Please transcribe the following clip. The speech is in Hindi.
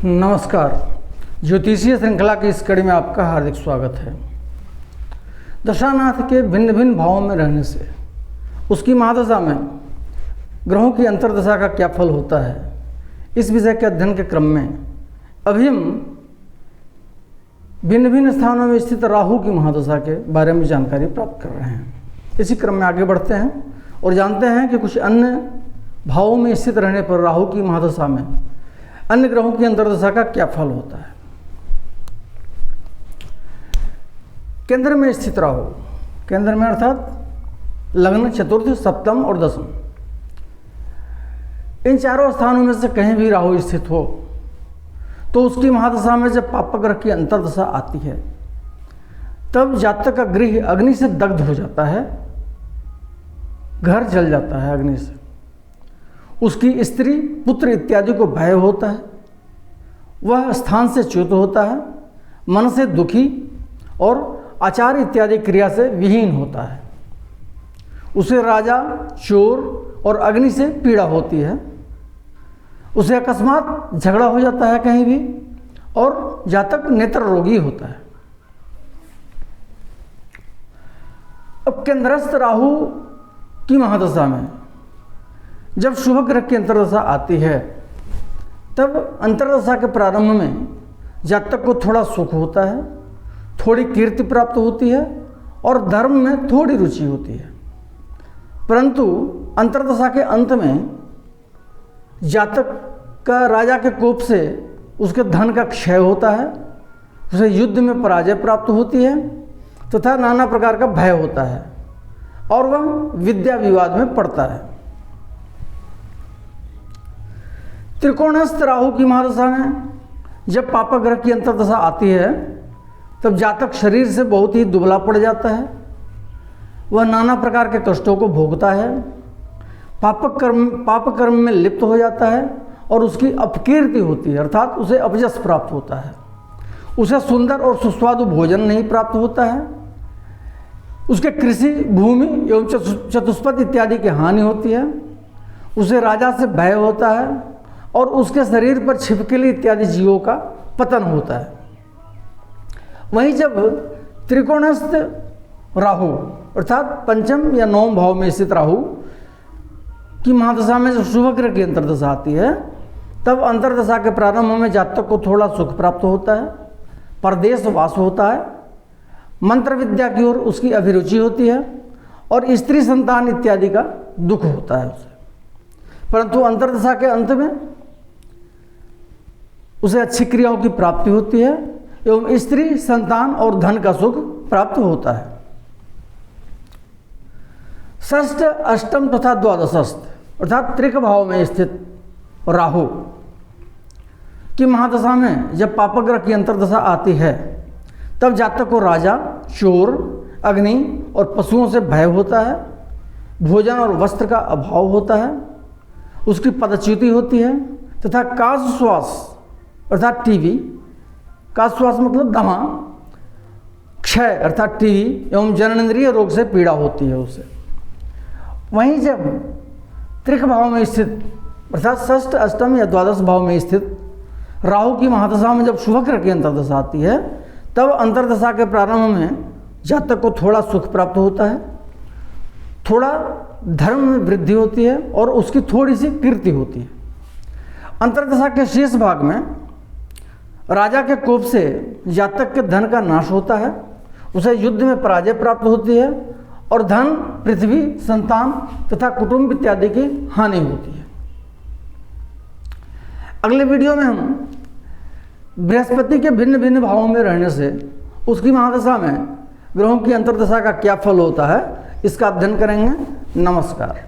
नमस्कार। ज्योतिषीय श्रृंखला की इस कड़ी में आपका हार्दिक स्वागत है। दशानाथ के भिन्न भिन्न भावों में रहने से उसकी महादशा में ग्रहों की अंतर्दशा का क्या फल होता है, इस विषय के अध्ययन के क्रम में अभी हम भिन्न भिन्न स्थानों में स्थित राहु की महादशा के बारे में जानकारी प्राप्त कर रहे हैं। इसी क्रम में आगे बढ़ते हैं और जानते हैं कि कुछ अन्य भावों में स्थित रहने पर राहु की महादशा में अन्य ग्रहों की अंतर्दशा का क्या फल होता है। केंद्र में स्थित राहु, केंद्र में अर्थात लग्न, चतुर्थ, सप्तम और दसम, इन चारों स्थानों में से कहीं भी राहु स्थित हो तो उसकी महादशा में जब पाप ग्रह की अंतर्दशा आती है तब जातक का गृह अग्नि से दग्ध हो जाता है, घर जल जाता है अग्नि से। उसकी स्त्री, पुत्र इत्यादि को भय होता है, वह स्थान से च्युत होता है, मन से दुखी और आचार इत्यादि क्रिया से विहीन होता है। उसे राजा, चोर और अग्नि से पीड़ा होती है। उसे अकस्मात झगड़ा हो जाता है कहीं भी और जातक नेत्र रोगी होता है। अब केंद्रस्थ राहु की महादशा में जब शुभ ग्रह की अंतर्दशा आती है तब अंतर्दशा के प्रारंभ में जातक को थोड़ा सुख होता है, थोड़ी कीर्ति प्राप्त होती है और धर्म में थोड़ी रुचि होती है। परंतु अंतर्दशा के अंत में जातक का राजा के कोप से उसके धन का क्षय होता है, उसे युद्ध में पराजय प्राप्त होती है तथा नाना प्रकार का भय होता है और वह विद्या विवाद में पड़ता है। त्रिकोणस्थ राहु की महादशा में जब पाप ग्रह की अंतर्दशा आती है तब जातक शरीर से बहुत ही दुबला पड़ जाता है। वह नाना प्रकार के कष्टों को भोगता है, पाप कर्म में लिप्त हो जाता है और उसकी अपकीर्ति होती है, अर्थात उसे अपजस प्राप्त होता है। उसे सुंदर और सुस्वादु भोजन नहीं प्राप्त होता है। उसके कृषि, भूमि एवं चतुष्पद इत्यादि की हानि होती है। उसे राजा से भय होता है और उसके शरीर पर छिपकली इत्यादि जीवों का पतन होता है। वहीं जब त्रिकोणस्थ राहु अर्थात पंचम या नवम भाव में स्थित राहु की महादशा में जब शुभ ग्रह की अंतर्दशा आती है तब अंतर्दशा के प्रारंभ में जातक को थोड़ा सुख प्राप्त होता है, परदेश वास होता है, मंत्र विद्या की ओर उसकी अभिरुचि होती है और स्त्री संतान इत्यादि का दुख होता है उसे। परंतु अंतर्दशा के अंत में उसे अच्छी क्रियाओं की प्राप्ति होती है एवं स्त्री, संतान और धन का सुख प्राप्त होता है। षष्ठ, अष्टम तथा द्वादशस्थ अर्थात त्रिक भाव में स्थित राहु की महादशा में जब पाप ग्रह की अंतर्दशा आती है तब जातक को राजा, चोर, अग्नि और पशुओं से भय होता है, भोजन और वस्त्र का अभाव होता है, उसकी पदच्युति होती है तथा काशश्वास अर्थात टीबी, काशश्वास मतलब दमा, क्षय अर्थात टीबी एवं जननेंद्रिय रोग से पीड़ा होती है उसे। वहीं जब त्रिक भाव में स्थित अर्थात षष्ठ, अष्टम या द्वादश भाव में स्थित राहु की महादशा में जब शुभ ग्रह की अंतर्दशा आती है तब अंतर्दशा के प्रारंभ में जातक को थोड़ा सुख प्राप्त होता है, थोड़ा धर्म में वृद्धि होती है और उसकी थोड़ी सी कीर्ति होती है। अंतर्दशा के शेष भाग में राजा के कोप से जातक के धन का नाश होता है, उसे युद्ध में पराजय प्राप्त होती है और धन, पृथ्वी, संतान तथा कुटुंब इत्यादि की हानि होती है। अगले वीडियो में हम बृहस्पति के भिन्न भिन्न भावों में रहने से उसकी महादशा में ग्रहों की अंतर्दशा का क्या फल होता है इसका अध्ययन करेंगे। नमस्कार।